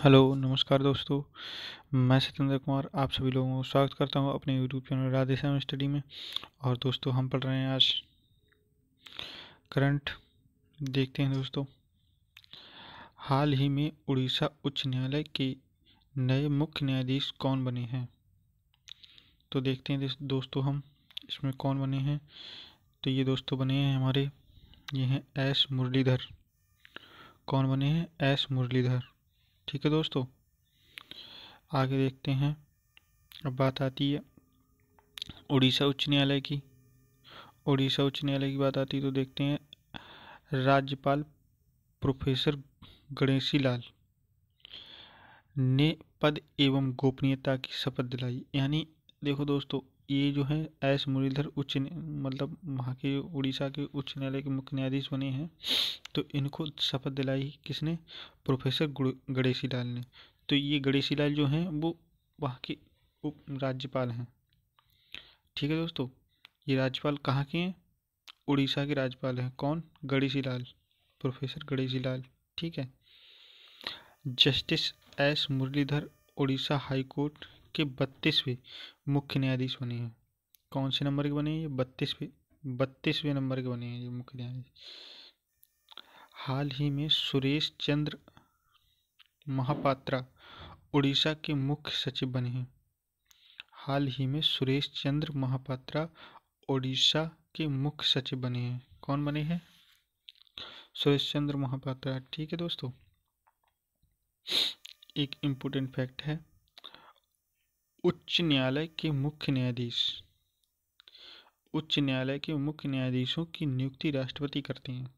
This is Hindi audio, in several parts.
हेलो नमस्कार दोस्तों। मैं सत्येंद्र कुमार आप सभी लोगों को स्वागत करता हूं अपने YouTube channel Radhe Shyam study में। और दोस्तों हम पढ़ रहे हैं आज करंट। देखते हैं दोस्तों, हाल ही में उड़ीसा उच्च न्यायालय के नए मुख्य न्यायाधीश कौन बने हैं। तो देखते हैं दोस्तों हम इसमें कौन बने हैं। तो ये दोस्तों बने हैं हमारे, ये हैं एस मुरलीधर। कौन बने हैं? एस मुरलीधर। ठीक है दोस्तों, आगे देखते हैं। अब बात आती है उड़ीसा उच्च न्यायालय की। उड़ीसा उच्च न्यायालय की बात आती है तो देखते हैं राज्यपाल प्रोफेसर गणेशी लाल ने पद एवं गोपनीयता की शपथ दिलाई। यानी देखो दोस्तों, ये जो है एस मुरलीधर मतलब वहाँ के उड़ीसा के उच्च न्यायालय के मुख्य न्यायाधीश बने हैं। तो इनको शपथ दिलाई किसने? प्रोफेसर गणेशी लाल ने। तो ये गणेशी लाल जो हैं वो वहाँ के उप राज्यपाल हैं। ठीक है दोस्तों, ये राज्यपाल कहाँ के हैं? उड़ीसा के राज्यपाल हैं। कौन? गणेशी लाल, प्रोफेसर गणेशी लाल। ठीक है। Justice S Muralidhar Orissa high court के 32वें मुख्य न्यायाधीश बने हैं। कौन से नंबर के बने हैं ये? 32वें नंबर के बने हैं ये मुख्य न्यायाधीश। हाल ही में सुरेश चंद्र महापात्रा उड़ीसा के मुख्य सचिव बने हैं। हाल ही में सुरेश चंद्र महापात्रा उड़ीसा के मुख्य सचिव बने हैं। कौन बने हैं? सुरेश चंद्र महापात्रा। ठीक है दोस्तों, एक इम्पोर्टेंट फैक्ट है, उच्च न्यायालय के मुख्य न्यायाधीश, उच्च न्यायालय के मुख्य न्यायाधीशों की नियुक्ति राष्ट्रपति करते हैं,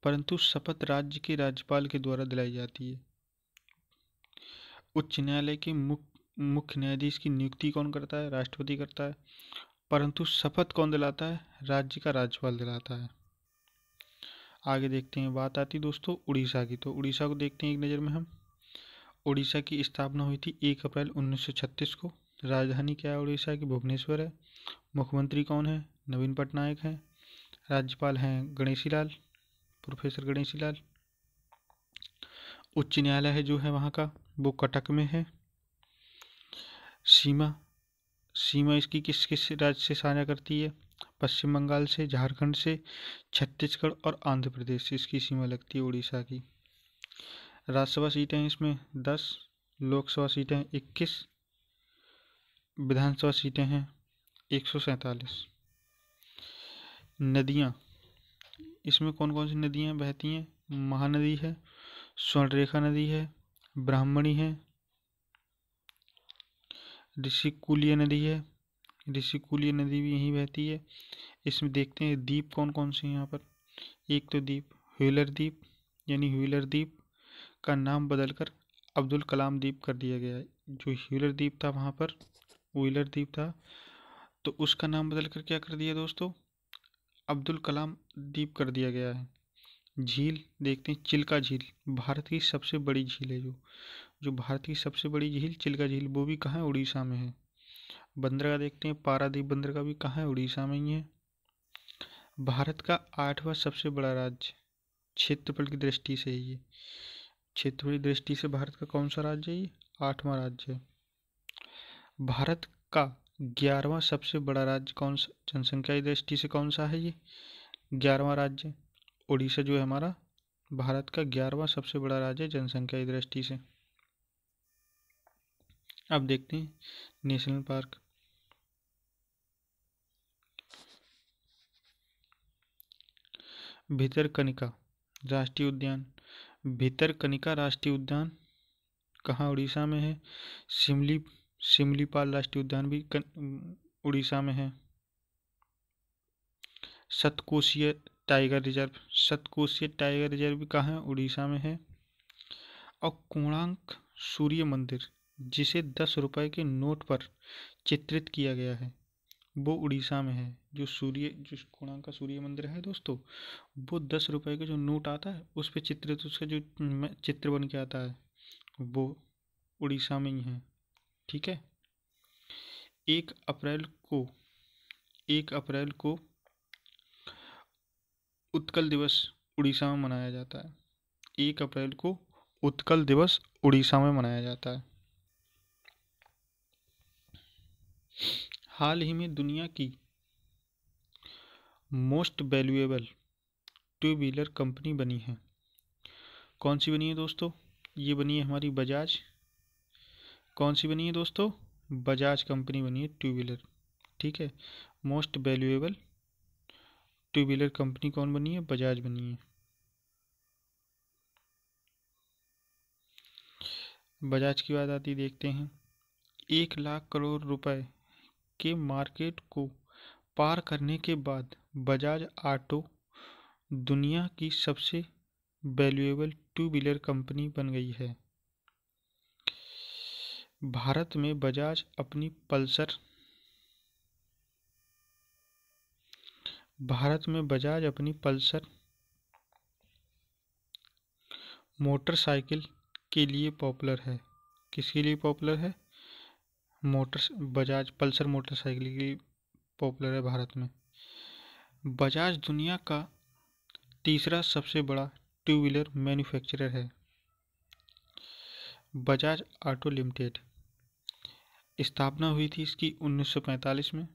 परंतु शपथ राज्य के राज्यपाल के द्वारा दिलाई जाती है। उच्च न्यायालय के मुख्य न्यायाधीश की नियुक्ति कौन करता है? राष्ट्रपति करता है। परंतु शपथ कौन दिलाता है? राज्य का राज्यपाल दिलाता है। आगे देखते हैं, बात आती दोस्तों उड़ीसा की। तो उड़ीसा को देखते हैं एक नज़र में हम। उड़ीसा की स्थापना हुई थी 1 अप्रैल 1936 को। राजधानी क्या है उड़ीसा की? भुवनेश्वर है। मुख्यमंत्री कौन है? नवीन पटनायक हैं। राज्यपाल हैं गणेशी लाल, प्रोफेसर गणेशी लाल। उच्च न्यायालय है जो है वहाँ का, वो कटक में है। सीमा सीमा इसकी किस किस राज्य से साझा करती है? पश्चिम बंगाल से, झारखंड से, छत्तीसगढ़ और आंध्र प्रदेश से इसकी सीमा लगती है उड़ीसा की। राज्यसभा सीटें हैं इसमें 10, लोकसभा सीटें 21, विधानसभा सीटें हैं 147। नदियाँ, इसमें कौन कौन सी नदियाँ बहती हैं? महानदी है, स्वर्णरेखा नदी है, ब्राह्मणी है, ऋषिकुल्य नदी है। ऋषिकुल्य नदी भी यहीं बहती है। इसमें देखते हैं द्वीप कौन कौन से हैं यहाँ पर। एक तो द्वीप व्हीलर द्वीप, यानी व्हीलर द्वीप का नाम बदलकर अब्दुल कलाम द्वीप कर दिया गया है। जो व्हीलर द्वीप था वहाँ पर, व्हीलर द्वीप था, तो उसका नाम बदलकर क्या कर दिया दोस्तों? अब्दुल कलाम द्वीप कर दिया गया है। झील देखते हैं, चिल्का झील भारत की सबसे बड़ी झील है। जो जो भारत की सबसे बड़ी झील चिल्का झील, वो भी कहाँ है? उड़ीसा में है। बंदरगाह देखते हैं, पारादीप बंदरगाह भी कहाँ है? उड़ीसा में ही है। भारत का 8वां सबसे बड़ा राज्य क्षेत्रफल की दृष्टि से है ये। क्षेत्रफल की दृष्टि से भारत का कौन सा राज्य है ये? 8वां राज्य है। भारत का 11वां सबसे बड़ा राज्य कौन सा जनसंख्या की दृष्टि से? कौन सा है ये? 11वां राज्य उड़ीसा जो है हमारा भारत का 11वां सबसे बड़ा राज्य है जनसंख्या की दृष्टि से। अब देखते हैं नेशनल पार्क। भितरकनिका राष्ट्रीय उद्यान, भितरकनिका राष्ट्रीय उद्यान कहाँ? उड़ीसा में है। सिमलीपाल राष्ट्रीय उद्यान भी उड़ीसा में है। सतकोशीय टाइगर रिजर्व, सतकोशीय टाइगर रिजर्व भी कहाँ है? उड़ीसा में है। और कोणार्क सूर्य मंदिर, जिसे 10 रुपए के नोट पर चित्रित किया गया है, वो उड़ीसा में है। जो कोणार्क का सूर्य मंदिर है दोस्तों, वो 10 रुपए का जो नोट आता है उस पर चित्रित, उसका जो चित्र बन के आता है, वो उड़ीसा में ही है। ठीक है। 1 अप्रैल को 1 अप्रैल को उत्कल दिवस उड़ीसा में मनाया जाता है। 1 अप्रैल को उत्कल दिवस उड़ीसा में मनाया जाता है। हाल ही में दुनिया की most valuable two wheeler company बनी है। कौन सी बनी है दोस्तों? ये बनी है हमारी बजाज। कौन सी बनी है दोस्तों? बजाज कंपनी बनी है टू व्हीलर। ठीक है, most valuable two wheeler company कौन बनी है? बजाज बनी है। बजाज की बात आती देखते हैं। 1 लाख करोड़ रुपए के मार्केट को पार करने के बाद बजाज ऑटो दुनिया की सबसे वैल्यूएबल टू व्हीलर कंपनी बन गई है। भारत में बजाज अपनी पल्सर मोटरसाइकिल के लिए पॉपुलर है। किसके लिए पॉपुलर है? बजाज पल्सर मोटरसाइकिल के लिए पॉपुलर है भारत में। बजाज दुनिया का तीसरा सबसे बड़ा टू व्हीलर मैन्युफैक्चरर है। बजाज ऑटो लिमिटेड स्थापना हुई थी इसकी 1945 में।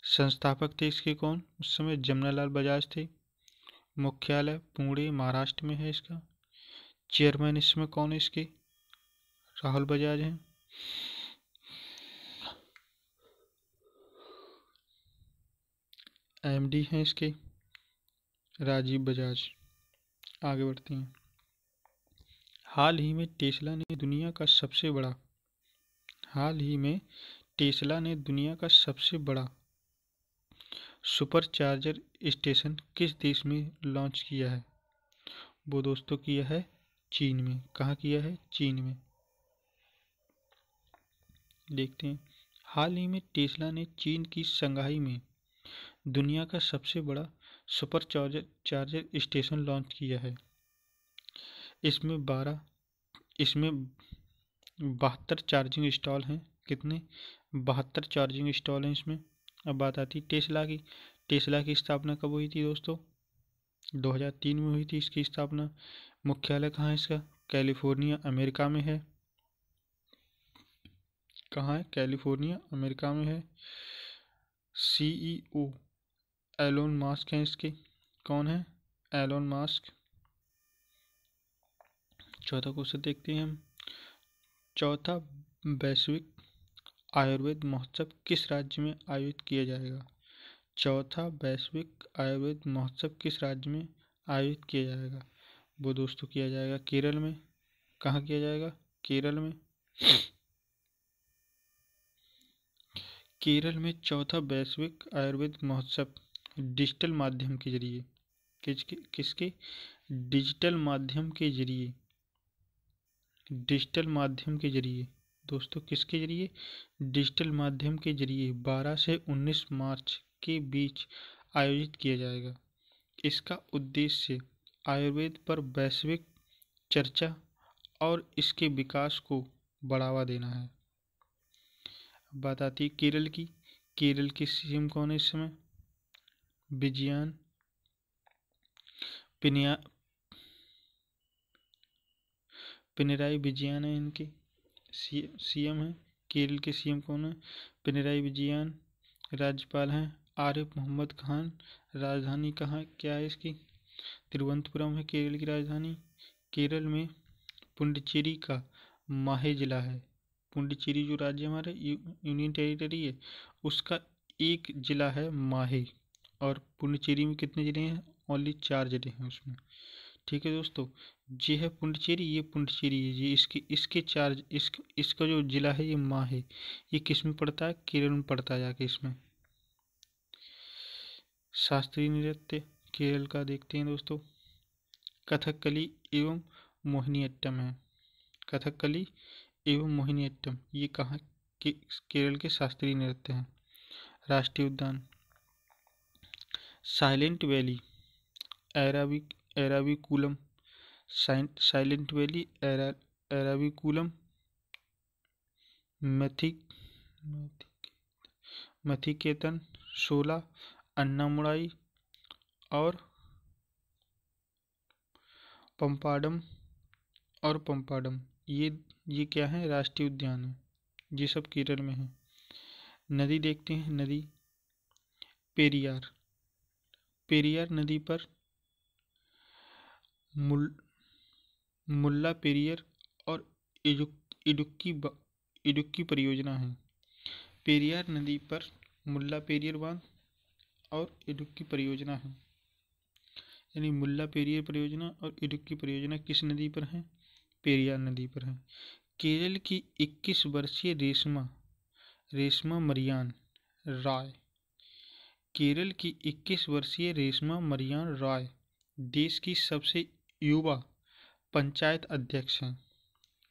संस्थापक थे इसके कौन? उस समय जमनालाल बजाज थे। मुख्यालय पुणे महाराष्ट्र में है इसका। चेयरमैन इसमें कौन है इसके? राहुल बजाज हैं। एमडी हैं इसके राजीव बजाज। आगे बढ़ते हैं। हाल ही में टेस्ला ने दुनिया का सबसे बड़ा सुपर चार्जर स्टेशन किस देश में लॉन्च किया है? वो दोस्तों किया है चीन में। कहाँ किया है? चीन में। देखते हैं। हाल ही में टेस्ला ने चीन की शंघाई में दुनिया का सबसे बड़ा सुपर चार्जर स्टेशन लॉन्च किया है। इसमें 72 चार्जिंग स्टॉल हैं। कितने? 72 चार्जिंग स्टॉल हैं इसमें। अब बात आती है टेस्ला की। टेस्ला की स्थापना कब हुई थी दोस्तों? 2003 में हुई थी इसकी स्थापना। मुख्यालय कहाँ है इसका? कैलिफोर्निया अमेरिका में है। कहाँ है? कैलिफोर्निया अमेरिका में है। सीईओ एलोन मास्क हैं इसके। कौन है? Elon mask. चौथा क्वेश्चन देखते हैं हम। चौथा वैश्विक आयुर्वेद महोत्सव किस राज्य में आयोजित किया जाएगा? चौथा वैश्विक आयुर्वेद महोत्सव किस राज्य में आयोजित किया जाएगा? वो दोस्तों किया जाएगा केरल में। कहाँ किया जाएगा? केरल में। केरल में चौथा वैश्विक आयुर्वेद महोत्सव डिजिटल माध्यम के जरिए किसके? डिजिटल माध्यम के जरिए दोस्तों किसके जरिए? डिजिटल माध्यम के जरिए 12 से 19 मार्च के बीच आयोजित किया जाएगा। इसका उद्देश्य आयुर्वेद पर वैश्विक चर्चा और इसके विकास को बढ़ावा देना है। बात आती है केरल की। केरल के सीएम कौन है इस समय? विजयन पिनराई विजयन है इनके सीएम है। केरल के सीएम कौन है? पिनराई विजयन। राज्यपाल हैं आरिफ मोहम्मद खान। राजधानी कहाँ क्या है इसकी? तिरुवनंतपुरम है केरल की राजधानी। केरल में पुडुचेरी का माहे जिला है। पुडुचेरी जो राज्य हमारा यूनियन टेरिटरी है उसका एक जिला है माहे। और पुडुचेरी में कितने जिले हैं? ओनली 4 जिले हैं उसमें। ठीक है दोस्तों, ये है पुडुचेरी, ये पुडुचेरी है। ये इसका जो जिला है ये माहे। ये किस में पड़ता है? केरल में पड़ता है जाके इसमें। शास्त्रीय नृत्य केरल का देखते हैं दोस्तों। कथकली एवं मोहिनीअट्टम है। कथकली एवं मोहिनीअट्टम ये कहाँ के? केरल के शास्त्रीय नृत्य हैं। राष्ट्रीय उद्यान silent valley Eravikulam. Silent valley Eravikulam Mathikettan 16 Anamudi और पंपाडम और पंपाडम, ये क्या है, राष्ट्रीय उद्यान है। ये सब केरल में है। नदी देखते हैं, नदी पेरियार। पेरियार नदी पर मुल मुल्ला पेरियार और इडुक्की इडुक्की परियोजना है। पेरियार नदी पर मुल्ला पेरियार बांध और इडुक्की परियोजना है। यानी मुल्ला पेरियार परियोजना और इडुक्की परियोजना किस नदी पर है? पेरियार नदी पर है। केरल की 21 वर्षीय रेशमा मरियान रॉय, केरल की 21 वर्षीय रेशमा मरियान रॉय देश की सबसे युवा पंचायत अध्यक्ष हैं।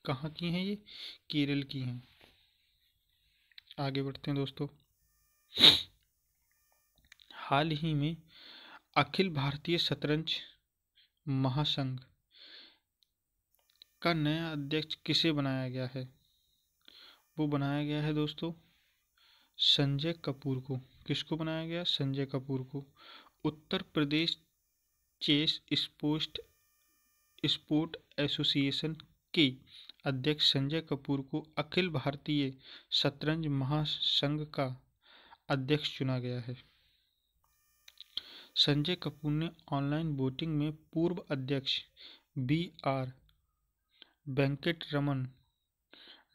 कहाँ की हैं ये? केरल की हैं। आगे बढ़ते हैं दोस्तों। हाल ही में अखिल भारतीय शतरंज महासंघ का नया अध्यक्ष किसे बनाया गया है? वो बनाया गया है दोस्तों संजय कपूर को। किसको बनाया गया? संजय कपूर को। Uttar Pradesh chess sport association के अध्यक्ष संजय कपूर को अखिल भारतीय शतरंज महासंघ का अध्यक्ष चुना गया है। संजय कपूर ने ऑनलाइन वोटिंग में पूर्व अध्यक्ष BR वेंकटरमन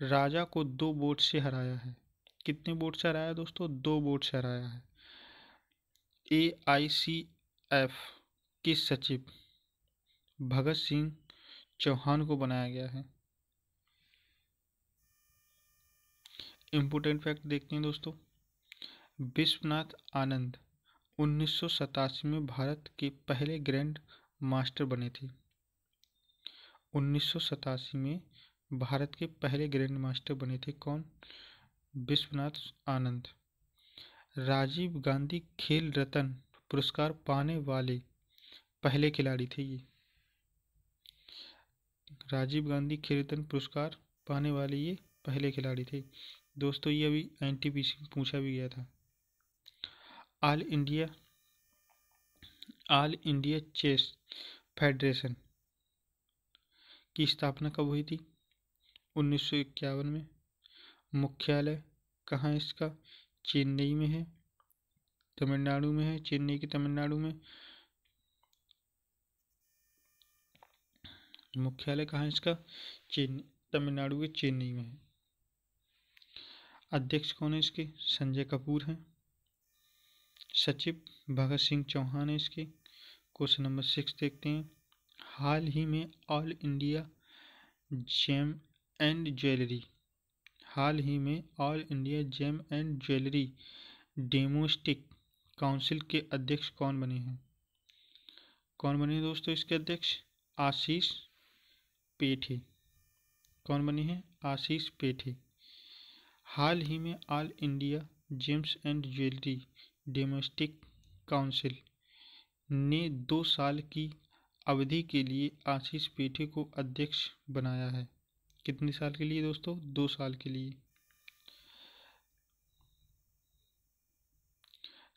राजा को 2 वोट से हराया है। कितने वोट से हराया दोस्तों? 2 वोट से हराया है। AICF के सचिव भगत सिंह चौहान को बनाया गया है। इम्पोर्टेंट फैक्ट देखते हैं दोस्तों। विश्वनाथ आनंद 1987 में भारत के पहले ग्रैंड मास्टर बने थे। 1987 में भारत के पहले ग्रैंड मास्टर बने थे। कौन? विश्वनाथ आनंद। राजीव गांधी खेल रत्न पुरस्कार पाने वाले पहले खिलाड़ी थे ये। राजीव गांधी खेल रत्न पुरस्कार पाने वाले ये पहले खिलाड़ी थे दोस्तों। ये अभी NTPC में पूछा भी गया था। ऑल इंडिया चेस फेडरेशन की स्थापना कब हुई थी? 1951 में। मुख्यालय कहाँ है इसका? चेन्नई में है, तमिलनाडु में है। चेन्नई के तमिलनाडु में। मुख्यालय कहाँ है इसका? तमिलनाडु के चेन्नई में है। अध्यक्ष कौन है इसके? संजय कपूर हैं। सचिव भगत सिंह चौहान है इसके। क्वेश्चन नंबर 6 देखते हैं। हाल ही में all India gem and jewellery domestic council के अध्यक्ष कौन बने हैं? कौन बने हैं दोस्तों इसके अध्यक्ष? आशीष पेठे। कौन बने हैं? आशीष पेठे। हाल ही में all India James and jewellery domestic council ने 2 साल की अवधि के लिए आशीष पेठे को अध्यक्ष बनाया है। कितने साल के लिए दोस्तों? 2 साल के लिए।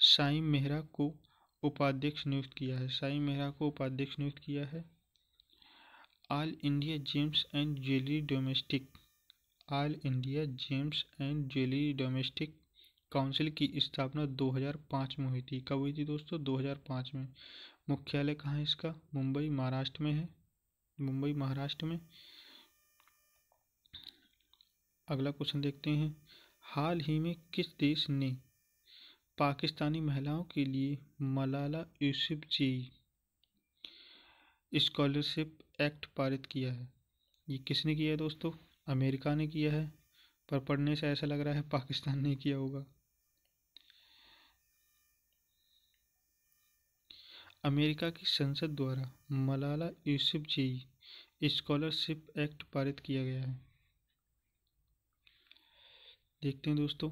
साईं मेहरा को उपाध्यक्ष नियुक्त किया है। साईं मेहरा को उपाध्यक्ष नियुक्त किया है। All India James and jewellery domestic council की स्थापना 2005 में हुई थी। कब हुई थी दोस्तों? 2005 में। मुख्यालय कहाँ है इसका? मुंबई महाराष्ट्र में है। मुंबई महाराष्ट्र में। अगला क्वेश्चन देखते हैं। हाल ही में किस देश ने पाकिस्तानी महिलाओं के लिए मलाला यूसुफजई स्कॉलरशिप एक्ट पारित किया है? ये किसने किया है दोस्तों? अमेरिका ने किया है, पर पढ़ने से ऐसा लग रहा है पाकिस्तान ने किया होगा। अमेरिका की संसद द्वारा मलाला यूसुफजई स्कॉलरशिप एक्ट पारित किया गया है। देखते हैं दोस्तों,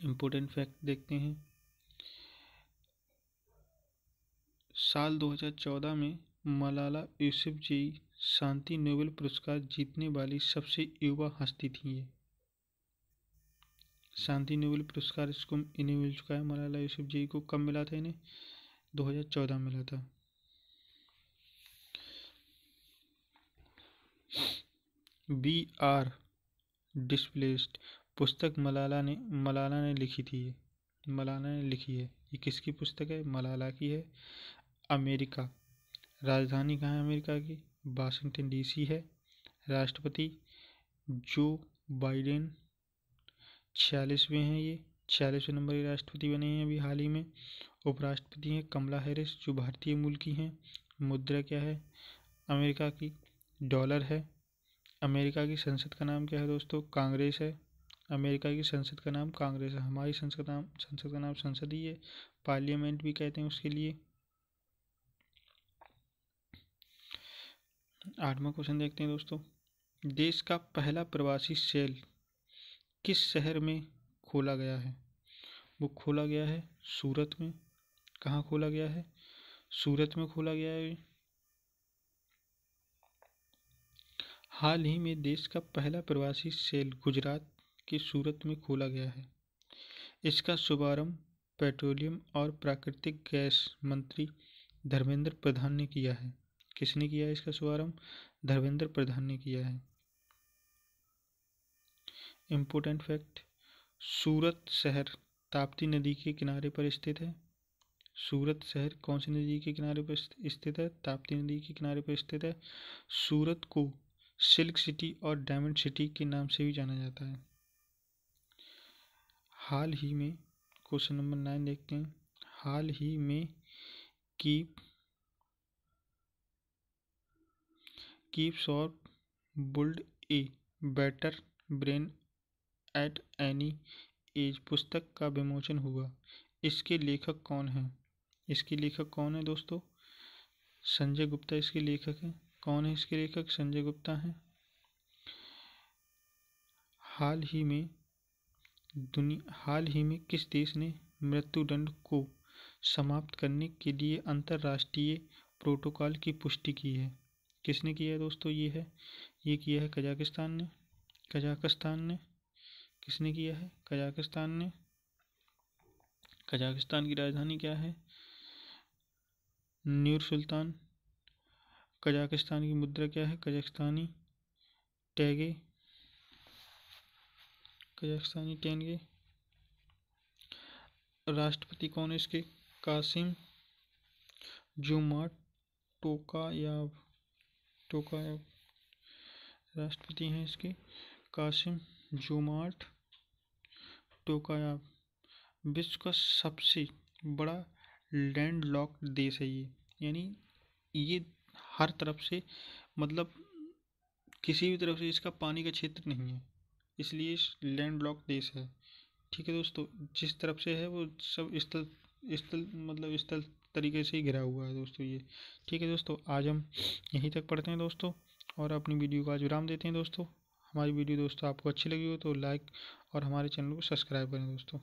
इम्पोर्टेंट फैक्ट देखते हैं। साल 2014 में मलाला यूसुफजई शांति नोबेल पुरस्कार जीतने वाली सबसे युवा हस्ती थी ये। शांति नोबेल पुरस्कार इन्हें मिल चुका है। मलाला यूसुफजई को कब मिला था? इन्हें 2014 में मिला था। वी आर डिस्प्लेस्ड पुस्तक मलाला ने लिखी थी। मलाला ने लिखी है। ये किसकी पुस्तक है? मलाला की है। अमेरिका, राजधानी कहाँ है अमेरिका की? वाशिंगटन डीसी है। राष्ट्रपति जो बाइडेन 46वें हैं, ये 46वें नंबर के राष्ट्रपति बने हैं अभी हाल ही में। उपराष्ट्रपति हैं कमला हैरिस, जो भारतीय मूल की हैं। मुद्रा क्या है अमेरिका की? डॉलर है। अमेरिका की संसद का नाम क्या है दोस्तों? कांग्रेस है। अमेरिका की संसद का नाम कांग्रेस है। हमारी संसद का नाम संसद ही है, पार्लियामेंट भी कहते हैं उसके लिए। 8वां क्वेश्चन देखते हैं दोस्तों। देश का पहला प्रवासी सेल किस शहर में खोला गया है? वो खोला गया है सूरत में। कहाँ खोला गया है? सूरत में खोला गया है। हाल ही में देश का पहला प्रवासी सेल गुजरात के सूरत में खोला गया है। इसका शुभारंभ पेट्रोलियम और प्राकृतिक गैस मंत्री धर्मेंद्र प्रधान ने किया है। किसने किया है इसका शुभारंभ? धर्मेंद्र प्रधान ने किया है। इम्पोर्टेंट फैक्ट, सूरत शहर ताप्ती नदी के किनारे पर स्थित है। सूरत शहर कौन सी नदी के किनारे पर स्थित है? ताप्ती नदी के किनारे पर स्थित है। सूरत को सिल्क सिटी और डायमंड सिटी के नाम से भी जाना जाता है। हाल ही में क्वेश्चन नंबर 9 देखते हैं। हाल ही में कीप्स और built a better brain at any as पुस्तक का विमोचन हुआ। इसके लेखक कौन हैं? इसके लेखक कौन है दोस्तों? संजय गुप्ता इसके लेखक हैं। कौन है इसके लेखक? संजय गुप्ता हैं। हाल ही में किस देश ने मृत्युदंड को समाप्त करने के लिए अंतर्राष्ट्रीय प्रोटोकॉल की पुष्टि की है? किसने किया है दोस्तों? ये किया है कजाकिस्तान ने। किसने किया है? कजाकिस्तान ने। कजाकिस्तान की राजधानी क्या है? नूर सुल्तान। कजाकिस्तान की मुद्रा क्या है? कजाकिस्तानी टेंगे। राष्ट्रपति कौन है इसके? कासिम जोमार्ट टोकायव राष्ट्रपति हैं इसके कासिम जोमार्ट टोकायव। विश्व का सबसे बड़ा लैंडलॉक्ड देश है ये, यानी ये हर तरफ से, मतलब किसी भी तरफ से इसका पानी का क्षेत्र नहीं है, इसलिए लैंडलॉक्ड देश है। ठीक है दोस्तों, जिस तरफ से है वो सब स्थल तरीके से ही घिरा हुआ है दोस्तों ये। ठीक है दोस्तों, आज हम यहीं तक पढ़ते हैं दोस्तों, और अपनी वीडियो को आज विराम देते हैं दोस्तों। हमारी वीडियो दोस्तों आपको अच्छी लगी हो तो लाइक और हमारे चैनल को सब्सक्राइब करें दोस्तों।